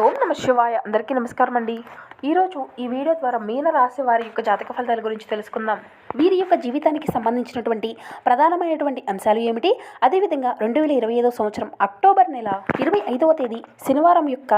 ఓం నమ శివాయ. అందరికీ నమస్కారం అండి. ఈరోజు ఈ వీడియో ద్వారా మీన రాశి వారి యొక్క జాతక ఫలితాల గురించి తెలుసుకుందాం. వీరి యొక్క జీవితానికి సంబంధించినటువంటి ప్రధానమైనటువంటి అంశాలు ఏమిటి, అదేవిధంగా 2025 సంవత్సరం అక్టోబర్ నెల 25వ తేదీ శనివారం యొక్క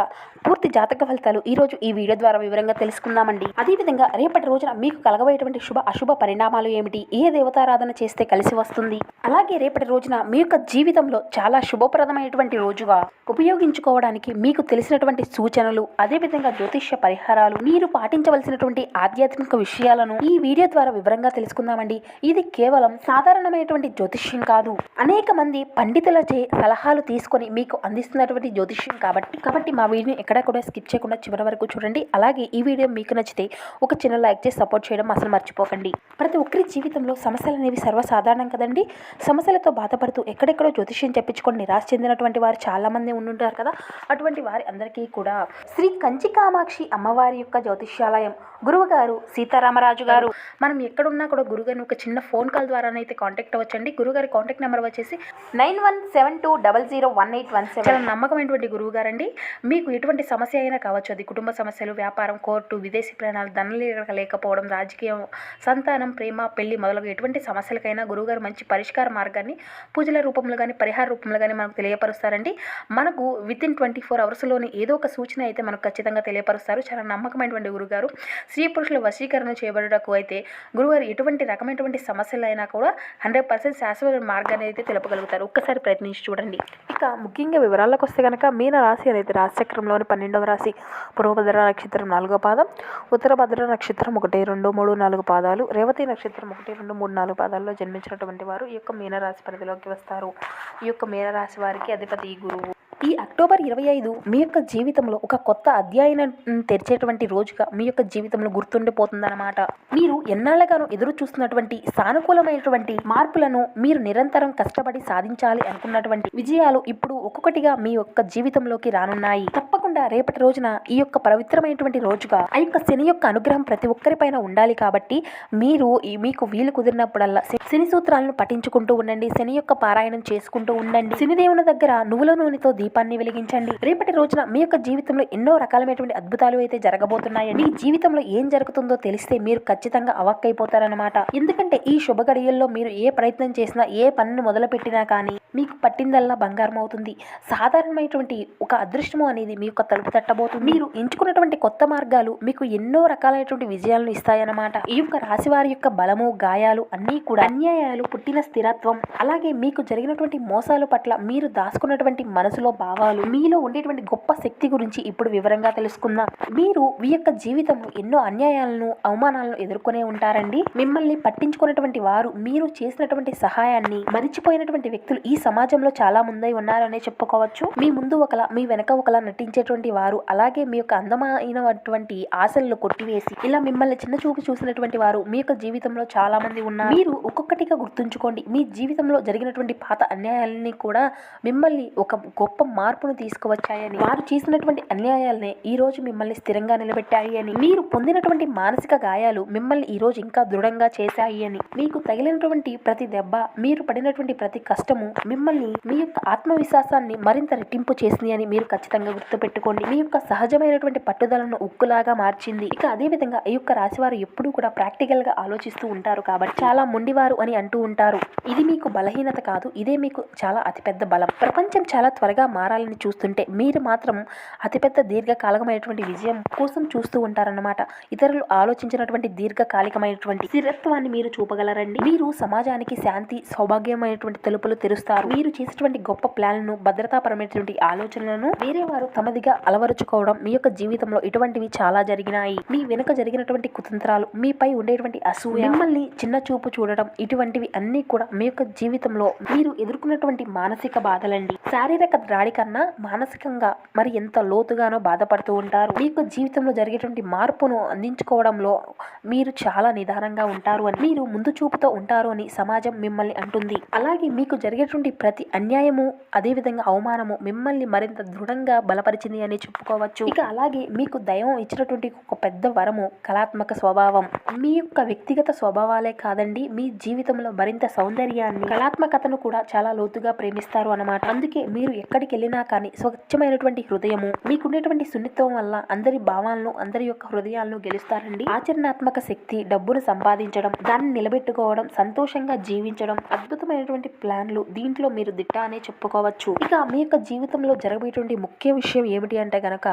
పూర్తి జాతక ఫలితాలు ఈరోజు ఈ వీడియో ద్వారా వివరంగా తెలుసుకుందామండి. అదేవిధంగా రేపటి రోజున మీకు కలగబోయేటువంటి శుభ అశుభ పరిణామాలు ఏమిటి, ఏ దేవతారాధన చేస్తే కలిసి వస్తుంది, అలాగే రేపటి రోజున మీ యొక్క జీవితంలో చాలా శుభప్రదమైనటువంటి రోజుగా ఉపయోగించుకోవడానికి మీకు తెలిసినటువంటి సూచనలు, అదేవిధంగా జ్యోతిష్య పరిహారాలు, మీరు పాటించవలసినటువంటి ఆధ్యాత్మిక విషయాలను ఈ వీడియో ద్వారా వివరంగా తెలుసుకుందామండి. ఇది కేవలం సాధారణమైనటువంటి జ్యోతిష్యం కాదు, అనేక మంది పండితులచే సలహాలు తీసుకొని మీకు అందిస్తున్నటువంటి జ్యోతిష్యం కాబట్టి మా వీడియోని ఎక్కడా కూడా స్కిప్ చేయకుండా చివరి వరకు చూడండి. అలాగే ఈ వీడియో మీకు నచ్చితే ఒక చిన్న లైక్ చేసి సపోర్ట్ చేయడం అసలు మర్చిపోకండి. ప్రతి ఒక్కరి జీవితంలో సమస్యలు అనేవి సర్వసాధారణం కదండి. సమస్యలతో బాధపడుతూ ఎక్కడెక్కడో జ్యోతిష్యం చెప్పించుకొని నిరాశ చెందినటువంటి వారు చాలా మంది ఉండుంటారు కదా. అటువంటి వారి అందరికీ కూడా శ్రీ కంచి కామాక్షి అమ్మవారి యొక్క జ్యోతిష్యాలయం గురువుగారు సీతారామరాజు గారు, మనం ఎక్కడున్నా కూడా గురుగారిని ఒక చిన్న ఫోన్ కాల్ ద్వారానైతే కాంటాక్ట్ అవ్వచ్చండి. గురుగారి కాంటాక్ట్ నెంబర్ వచ్చేసి 9172001817. చాలా నమ్మకమైనటువంటి గురువు గారండి. మీకు ఎటువంటి సమస్య అయినా కావచ్చు, అది కుటుంబ సమస్యలు, వ్యాపారం, కోర్టు, విదేశీ ప్రయాణాలు, ధనలేక లేకపోవడం, రాజకీయం, సంతానం, ప్రేమ, పెళ్లి మొదలగు ఎటువంటి సమస్యలకైనా గురువుగారు మంచి పరిష్కార మార్గాన్ని పూజల రూపంలో కానీ పరిహార రూపంలో కానీ మనకు తెలియపరుస్తారండి. మనకు వితిన్ 24 అవర్స్లోని ఏదో ఒక సూచన అయితే మనకు ఖచ్చితంగా తెలియపరుస్తారు. చాలా నమ్మకమైనటువంటి గురుగారు. స్త్రీ పురుషుల వశీకరణ చేయబడటకు అయితే గురువారు ఎటువంటి రకమైనటువంటి సమస్యలు అయినా కూడా 100% శాశ్వత మార్గాన్ని అయితే తెలుపగలుగుతారు. ఒక్కసారి ప్రయత్నించి చూడండి. ఇక ముఖ్యంగా వివరాలకు వస్తే కనుక మీన రాశి అనేది రాశిచక్రంలోని 12వ రాశి. పూర్వభద్ర నక్షత్రం 4వ పాదం, ఉత్తరభద్ర నక్షత్రం 1, 2, 3, 4 పాదాలు, రేవతి నక్షత్రం 1, 2, 3, 4 పాదాల్లో జన్మించినటువంటి వారు ఈ యొక్క మీనరాశి పరిధిలోకి వస్తారు. ఈ యొక్క మీనరాశి వారికి అధిపతి గురువు. ఈ అక్టోబర్ 25 మీ యొక్క జీవితంలో ఒక కొత్త అధ్యాయం తెరిచేటువంటి రోజుగా మీ యొక్క జీవితంలో గుర్తుండిపోతుందన్నమాట. మీరు ఎన్నాళ్ళగానో ఎదురు చూస్తున్నటువంటి సానుకూలమైనటువంటి మార్పులను, మీరు నిరంతరం కష్టపడి సాధించాలి అనుకున్నటువంటి విజయాలు ఇప్పుడు ఒక్కొక్కటిగా మీ యొక్క జీవితంలోకి రానున్నాయి. తప్పకుండా రేపటి రోజున ఈ యొక్క పవిత్రమైనటువంటి రోజుగా ఆ యొక్క శని యొక్క అనుగ్రహం ప్రతి ఒక్కరిపైన ఉండాలి. కాబట్టి మీరు మీకు వీలు కుదిరినప్పుడల్లా శని సూత్రాలను పఠించుకుంటూ ఉండండి. శని యొక్క పారాయణం చేసుకుంటూ ఉండండి. శనిదేవుని దగ్గర నువ్వుల నూనెతో దీపాన్ని వెలిగించండి. రేపటి రోజున మీ యొక్క జీవితంలో ఎన్నో రకాలమైనటువంటి అద్భుతాలు అయితే జరగబోతున్నాయండి. మీ జీవితంలో ఏం జరుగుతుందో తెలిస్తే మీరు ఖచ్చితంగా అవాక్కైపోతారన్నమాట. ఎందుకంటే ఈ శుభ గడియల్లో మీరు ఏ ప్రయత్నం చేసినా, ఏ పనిని మొదలు పెట్టినా కానీ మీకు పట్టిందల్లా బంగారం అవుతుంది. సాధారణమైనటువంటి ఒక అదృష్టము అనేది మీ యొక్క తలుపు తట్టబోతుంది. మీరు ఎంచుకున్నటువంటి కొత్త మార్గాలు మీకు ఎన్నో రకాలైనటువంటి విజయాలను ఇస్తాయన్నమాట. ఈ యొక్క రాశి వారి యొక్క బలము, గాయాలు అన్నీ కూడా అన్యాయాలు, పుట్టిన స్థిరత్వం, అలాగే మీకు జరిగినటువంటి మోసాల పట్ల మీరు దాచుకున్నటువంటి మనసులో భావాలు, మీలో ఉండేటువంటి గొప్ప శక్తి గురించి ఇప్పుడు వివరంగా తెలుసుకుందాం. మీరు మీ యొక్క జీవితంలో ఎన్నో అన్యాయాలను, అవమానాలను ఎదుర్కొనే ఉంటారండి. మిమ్మల్ని పట్టించుకున్నటువంటి వారు, మీరు చేసినటువంటి సహాయాన్ని మరిచిపోయినటువంటి వ్యక్తులు ఈ సమాజంలో చాలా ముందై ఉన్నారనే చెప్పుకోవచ్చు. మీ ముందు ఒకలా, మీ వెనక ఒకలా నటించేటువంటి వారు, అలాగే మీ యొక్క అందమైనటువంటి ఆశలను కొట్టివేసి ఇలా మిమ్మల్ని చిన్న చూపు చూసినటువంటి వారు మీ యొక్క జీవితంలో చాలా మంది ఉన్నారు. మీరు ఒక్కొక్కటిగా గుర్తుంచుకోండి. మీ జీవితంలో జరిగినటువంటి పాత అన్యాయాలని కూడా మిమ్మల్ని ఒక గొప్ప మార్పును తీసుకువచ్చాయని, వారు చేసినటువంటి అన్యాయాలనే ఈ రోజు మిమ్మల్ని స్థిరంగా నిలబెట్టాయి అని, మీరు పొందినటువంటి మానసిక గాయాలు మిమ్మల్ని ఈ రోజు ఇంకా దృఢంగా చేశాయి అని, మీకు తగిలినటువంటి ప్రతి దెబ్బ, మీరు పడినటువంటి ప్రతి కష్టము మిమ్మల్ని, మీ యొక్క ఆత్మవిశ్వాసాన్ని మరింత రెట్టింపు చేసింది అని మీరు ఖచ్చితంగా గుర్తుపెట్టుకోండి. మీ యొక్క సహజమైనటువంటి పట్టుదలను ఉక్కులాగా మార్చింది. ఇక అదే విధంగా ఈ యొక్క రాశి వారు ఎప్పుడూ కూడా ప్రాక్టికల్ గా ఆలోచిస్తూ ఉంటారు కాబట్టి చాలా మొండివారు అని అంటూ ఉంటారు. ఇది మీకు బలహీనత కాదు, ఇదే మీకు చాలా అతిపెద్ద బలం. ప్రపంచం చాలా త్వరగా మారాలని చూస్తుంటే మీరు మాత్రం అతిపెద్ద దీర్ఘకాలికమైనటువంటి విజయం కోసం చూస్తూ ఉంటారన్నమాట. ఇతరులు ఆలోచించినటువంటి దీర్ఘకాలికమైనటువంటి స్థిరత్వాన్ని మీరు చూపగలరండి. మీరు సమాజానికి శాంతి, సౌభాగ్యమైనటువంటి తలుపులు తెరుస్తారు. మీరు చేసేటువంటి గొప్ప ప్లాన్లను, భద్రతాపరమైనటువంటి ఆలోచనలను వేరే వారు తమదిగా అలవరుచుకోవడం మీ యొక్క జీవితంలో ఇటువంటివి చాలా జరిగినాయి. మీ వెనుక జరిగినటువంటి కుతంత్రాలు, మీపై ఉండేటువంటి అసూయ, మిమ్మల్ని చిన్న చూపు చూడడం, ఇటువంటివి అన్ని కూడా మీ యొక్క జీవితంలో మీరు ఎదుర్కొన్నటువంటి మానసిక బాధలండి. శారీరక దాడి కన్నా మానసికంగా మరి ఎంత లోతుగానో బాధపడుతూ ఉంటారు. మీ యొక్క జీవితంలో జరిగేటువంటి మార్పును అందించుకోవడంలో మీరు చాలా నిదానంగా ఉంటారు అని, మీరు ముందు చూపుతో ఉంటారు అని సమాజం మిమ్మల్ని అంటుంది. అలాగే మీకు జరిగేటువంటి ప్రతి అన్యాయము, అదేవిధంగా అవమానము మిమ్మల్ని మరింత దృఢంగా బలపరిచింది ఉంటుంది అని చెప్పుకోవచ్చు. ఇక అలాగే మీకు దైవం ఇచ్చినటువంటి ఒక పెద్ద వరము కళాత్మక స్వభావం. మీ యొక్క వ్యక్తిగత స్వభావాలే కాదండి, మీ జీవితంలో మరింత సౌందర్యాన్ని, కళాత్మకతను కూడా చాలా లోతుగా ప్రేమిస్తారు అన్నమాట. అందుకే మీరు ఎక్కడికి వెళ్ళినా కానీ స్వచ్ఛమైనటువంటి హృదయము, మీకుండేటువంటి సున్నితం వల్ల అందరి భావాలను, అందరి యొక్క హృదయాలను గెలుస్తారండి. ఆచరణాత్మక శక్తి, డబ్బును సంపాదించడం, దాన్ని నిలబెట్టుకోవడం, సంతోషంగా జీవించడం, అద్భుతమైనటువంటి ప్లాన్లు, దీంట్లో మీరు దిట్ట అనే చెప్పుకోవచ్చు. ఇక మీ యొక్క జీవితంలో జరగబోయేటువంటి ముఖ్య విషయం ఏమిటి అంటే గనక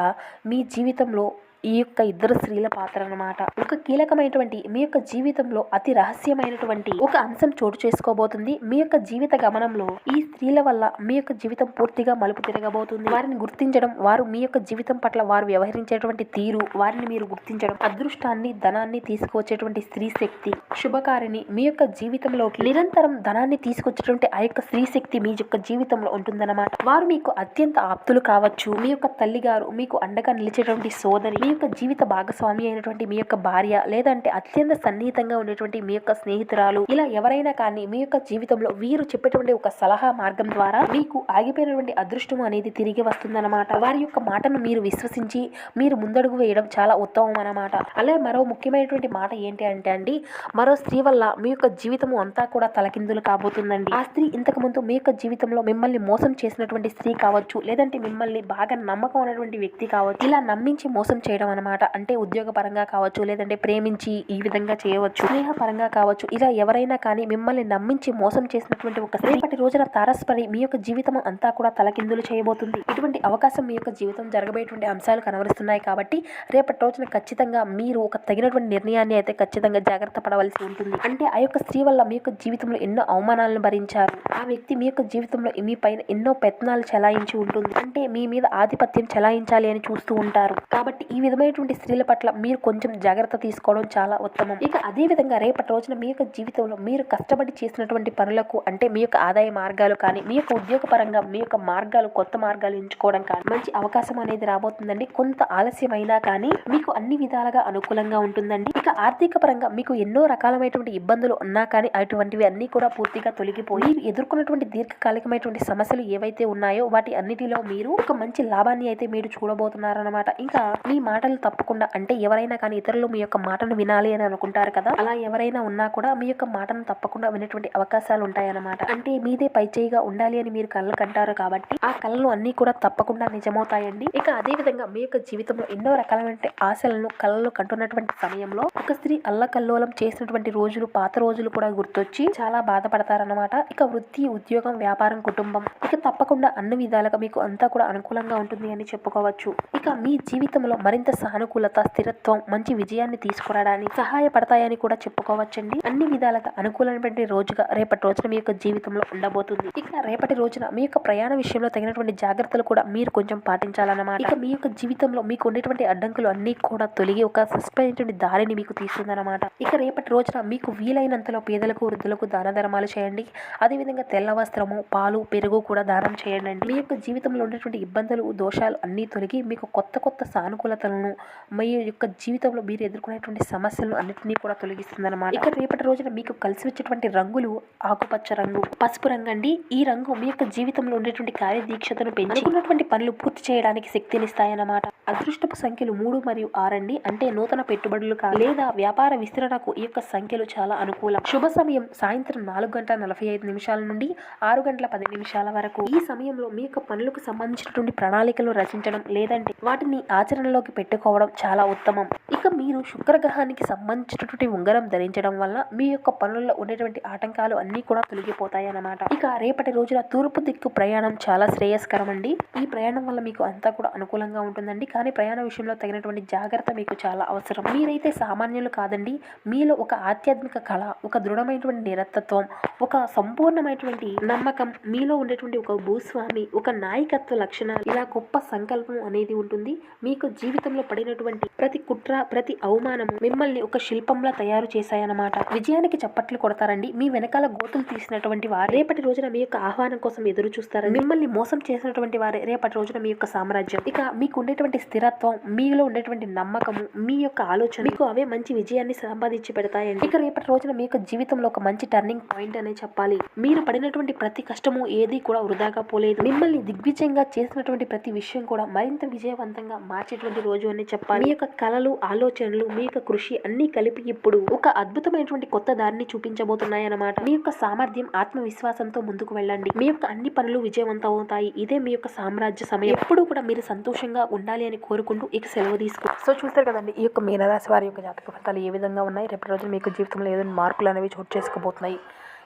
మీ జీవితంలో ఈ యొక్క ఇద్దరు స్త్రీల పాత్ర అన్నమాట. ఒక కీలకమైనటువంటి మీ యొక్క జీవితంలో అతి రహస్యమైనటువంటి ఒక అంశం చోటు చేసుకోబోతుంది. మీ యొక్క జీవిత గమనంలో ఈ స్త్రీల వల్ల మీ యొక్క జీవితం పూర్తిగా మలుపు తిరగబోతుంది. వారిని గుర్తించడం, వారు మీ యొక్క జీవితం పట్ల వారు వ్యవహరించేటువంటి తీరు, వారిని మీరు గుర్తించడం, అదృష్టాన్ని, ధనాన్ని తీసుకువచ్చేటువంటి స్త్రీ శక్తి, శుభకారిని మీ యొక్క జీవితంలోకి నిరంతరం ధనాన్ని తీసుకొచ్చేటువంటి ఆ యొక్క స్త్రీ శక్తి మీ యొక్క జీవితంలో ఉంటుందన్నమాట. వారు మీకు అత్యంత ఆప్తులు కావచ్చు. మీ యొక్క తల్లిగారు, మీకు అండగా నిలిచేటువంటి సోదరి, మీ యొక్క జీవిత భాగస్వామి అయినటువంటి మీ యొక్క భార్య, లేదంటే అత్యంత సన్నిహితంగా ఉండేటువంటి మీ యొక్క స్నేహితురాలు, ఇలా ఎవరైనా కానీ మీ యొక్క జీవితంలో వీరు చెప్పేటువంటి ఒక సలహా మార్గం ద్వారా మీకు ఆగిపోయినటువంటి అదృష్టం అనేది తిరిగి వస్తుందన్నమాట. వారి యొక్క మాటను మీరు విశ్వసించి మీరు ముందడుగు వేయడం చాలా ఉత్తమం అన్నమాట. అలాగే మరో ముఖ్యమైనటువంటి మాట ఏంటి అంటే అండి, మరో స్త్రీ వల్ల మీ యొక్క జీవితము అంతా కూడా తలకిందులు కాబోతుందండి. ఆ స్త్రీ ఇంతకు ముందు మీ యొక్క జీవితంలో మిమ్మల్ని మోసం చేసినటువంటి స్త్రీ కావచ్చు, లేదంటే మిమ్మల్ని బాగా నమ్మకం ఉన్నటువంటి వ్యక్తి కావచ్చు. ఇలా నమ్మించి మోసం చేయడం అనమాట. అంటే ఉద్యోగ పరంగా కావచ్చు, లేదంటే ప్రేమించి ఈ విధంగా చేయవచ్చు, స్నేహ పరంగా కావచ్చు. ఇలా ఎవరైనా కానీ మిమ్మల్ని నమ్మించి మోసం చేసినటువంటి ఒక రేపటి రోజున తారసపడి మీ యొక్క జీవితం అంతా కూడా తలకిందులు చేయబోతుంది. ఇటువంటి అవకాశం మీ యొక్క జీవితం జరగబోయేటువంటి అంశాలు కనబరుస్తున్నాయి. కాబట్టి రేపటి రోజున ఖచ్చితంగా మీరు ఒక తగినటువంటి నిర్ణయాన్ని అయితే ఖచ్చితంగా జాగ్రత్త పడవలసి ఉంటుంది. అంటే ఆ యొక్క స్త్రీ వల్ల మీ యొక్క జీవితంలో ఎన్నో అవమానాలను భరించారు. ఆ వ్యక్తి మీ యొక్క జీవితంలో మీ పైన ఎన్నో పెత్తనాలు చెలాయించి ఉంటుంది. అంటే మీ మీద ఆధిపత్యం చెలాయించాలి అని చూస్తూ ఉంటారు. కాబట్టి ఈ విధమైనటువంటి స్త్రీల పట్ల మీరు కొంచెం జాగ్రత్త తీసుకోవడం చాలా ఉత్తమం. ఇక అదే విధంగా రేపటి రోజున మీ యొక్క జీవితంలో మీరు కష్టపడి చేసినటువంటి పనులకు, అంటే మీ యొక్క ఆదాయ మార్గాలు కానీ, మీ యొక్క ఉద్యోగ పరంగా మీ యొక్క మార్గాలు, కొత్త మార్గాలు ఎంచుకోవడం కానీ మంచి అవకాశం అనేది రాబోతుందండి. కొంత ఆలస్యమైనా కానీ మీకు అన్ని విధాలుగా అనుకూలంగా ఉంటుందండి. ఇక ఆర్థిక పరంగా మీకు ఎన్నో రకాలమైనటువంటి ఇబ్బందులు ఉన్నా కానీ అటువంటివి అన్ని కూడా పూర్తిగా తొలగిపోయి ఎదుర్కొన్నటువంటి దీర్ఘకాలికమైనటువంటి సమస్యలు ఏవైతే ఉన్నాయో వాటి అన్నిటిలో మీరు ఒక మంచి లాభాన్ని అయితే మీరు చూడబోతున్నారన్నమాట. ఇంకా మీ మాటలు తప్పకుండా, అంటే ఎవరైనా కానీ ఇతరులు మీ యొక్క మాటను వినాలి అని అనుకుంటారు కదా, అలా ఎవరైనా ఉన్నా కూడా మీ యొక్క మాటను తప్పకుండా వినేటువంటి అవకాశాలు ఉంటాయన్నమాట. అంటే మీదే పైచేయిగా ఉండాలి అని మీరు కళ్ళు కంటారు కాబట్టి ఆ కళలు అన్ని కూడా తప్పకుండా నిజమవుతాయండి. ఇక అదే విధంగా మీ యొక్క జీవితంలో ఎన్నో రకాలైన ఆశలను, కళలు కంటున్నటువంటి సమయంలో ఒక స్త్రీ అల్లకల్లోలం చేసినటువంటి రోజులు, పాత రోజులు కూడా గుర్తొచ్చి చాలా బాధపడతారన్నమాట. ఇక వృత్తి, ఉద్యోగం, వ్యాపారం, కుటుంబం, ఇక తప్పకుండా అన్ని విధాలుగా మీకు అంతా కూడా అనుకూలంగా ఉంటుంది అని చెప్పుకోవచ్చు. ఇక మీ జీవితంలో మరింత సానుకూలత, స్థిరత్వం, మంచి విజయాన్ని తీసుకురావడానికి సహాయపడతాయని కూడా చెప్పుకోవచ్చండి. అన్ని విధాలుగా అనుకూలమైనటువంటి రోజుగా రేపటి రోజున మీ యొక్క జీవితంలో ఉండబోతుంది. ఇక రేపటి రోజున మీ యొక్క ప్రయాణ విషయంలో తగినటువంటి జాగ్రత్తలు కూడా మీరు కొంచెం పాటించాలన్నమాట. ఇక మీ యొక్క జీవితంలో మీకు ఉండేటువంటి అడ్డంకులు అన్ని కూడా తొలగి ఒక సస్పెండ్ దారిని మీకు తీస్తుందన్నమాట. ఇక రేపటి రోజున మీకు వీలైనంతలో పేదలకు, వృద్ధులకు దాన ధర్మాలు చేయండి. అదేవిధంగా తెల్ల వస్త్రము, పాలు, పెరుగు కూడా దానం చేయండి. మీ యొక్క జీవితంలో ఉండేటువంటి ఇబ్బందులు, దోషాలు అన్ని తొలగి మీకు కొత్త కొత్త సానుకూలతలను, మీ యొక్క జీవితంలో మీరు ఎదుర్కొనేటువంటి సమస్యలను అన్నింటినీ కూడా తొలగిస్తుందన్నమాట. ఇక రేపటి రోజున మీకు కలిసి వచ్చేటువంటి రంగులు ఆకుపచ్చ రంగు, పసుపు రంగు అండి. ఈ రంగు మీ యొక్క జీవితంలో ఉండేటువంటి కార్యదీక్షతను పెంచి అనుకున్నటువంటి పనులు పూర్తి చేయడానికి శక్తినిస్తాయన్నమాట. అదృష్టపు సంఖ్యలు 3 మరియు 6 అండి. అంటే నూతన పెట్టుబడులు లేదా వ్యాపార విస్తరణకు ఈ యొక్క సంఖ్యలు చాలా అనుకూలం. శుభ సమయం సాయంత్రం 4:45 నుండి 6:10 వరకు. ఈ సమయంలో మీ యొక్క పనులకు సంబంధించినటువంటి ప్రణాళికలు రచించడం, లేదంటే వాటిని ఆచరణలోకి పెట్టుకోవడం చాలా ఉత్తమం. ఇక మీరు శుక్రగ్రహానికి సంబంధించినటువంటి ఉంగరం ధరించడం వల్ల మీ యొక్క పనుల్లో ఉండేటువంటి ఆటంకాలు అన్ని కూడా తొలగిపోతాయి అన్నమాట. ఇక రేపటి రోజున తూర్పు దిక్కు ప్రయాణం చాలా శ్రేయస్కరం అండి. ఈ ప్రయాణం వల్ల మీకు అంతా కూడా అనుకూలంగా ఉంటుందండి. కానీ ప్రయాణ విషయంలో తగినటువంటి జాగ్రత్త మీకు చాలా అవసరం. మీరైతే సామాన్యులు కాదండి. మీలో ఒక ఆధ్యాత్మిక కళ, ఒక దృఢమైనటువంటి నిరత్తత్వం, ఒక సంపూర్ణమైనటువంటి నమ్మకం, మీలో ఉండేటువంటి ఒక భూస్వామి, ఒక నాయకత్వ లక్షణాలు, ఇలా గొప్ప సంకల్పం అనేది ఉంటుంది. మీకు జీవితంలో పడినటువంటి ప్రతి కుట్ర, ప్రతి అవమానము మిమ్మల్ని ఒక శిల్పంలా తయారు చేశాయన్నమాట. విజయానికి చప్పట్లు కొడతారండి. మీ వెనకాల గోతులు తీసినటువంటి వారు రేపటి రోజున మీ యొక్క ఆహ్వానం కోసం ఎదురు చూస్తారు. మిమ్మల్ని మోసం చేసినటువంటి వారే రేపటి రోజున మీ యొక్క సామ్రాజ్యం. ఇక మీకు ఉండేటువంటి స్థిరత్వం, మీలో ఉండేటువంటి నమ్మకము, మీ యొక్క ఆలోచన మీకు అవే మంచి విజయాన్ని సంపాదించి పెడతాయండి. ఇక రేపటి రోజున మీ యొక్క జీవితంలో ఒక మంచి టర్నింగ్ పాయింట్ అనే చెప్పాలి. మీరు పడినటువంటి ప్రతి కష్టము ఏది కూడా వృధాగా పోలేదు. మిమ్మల్ని దిగ్విజయంగా చేసినటువంటి ప్రతి విషయం కూడా మరింత విజయవంతంగా మార్చేటువంటి రోజు అని చెప్పాలి. మీ యొక్క కలలు, ఆలోచనలు, మీ యొక్క కృషి అన్ని కలిపి ఇప్పుడు ఒక అద్భుతమైనటువంటి కొత్త దారిని చూపించబోతున్నాయి అన్నమాట. మీ యొక్క సామర్థ్యం, ఆత్మవిశ్వాసంతో ముందుకు వెళ్ళండి. మీ యొక్క అన్ని పనులు విజయవంతం అవుతాయి. ఇదే మీ యొక్క సామ్రాజ్య సమయం. ఎప్పుడు కూడా మీరు సంతోషంగా ఉండాలి అని కోరుకుంటూ ఇక సెలవు తీసుకో. సో చూస్తారు కదండి, ఈ యొక్క మీనరాశి వారి యొక్క జాతక ఫలితాలు ఏ విధంగా ఉన్నాయి. రేపటి రోజున మీకు జీవితంలో ఏదైనా మార్పులు అనేవి చోటు చేసుకోబోతున్నాయి.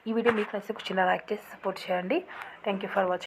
ఈ వీడియో మీకు నచ్చితే చిన్న లైక్ చేసి సపోర్ట్ చేయండి. Thank you for watching.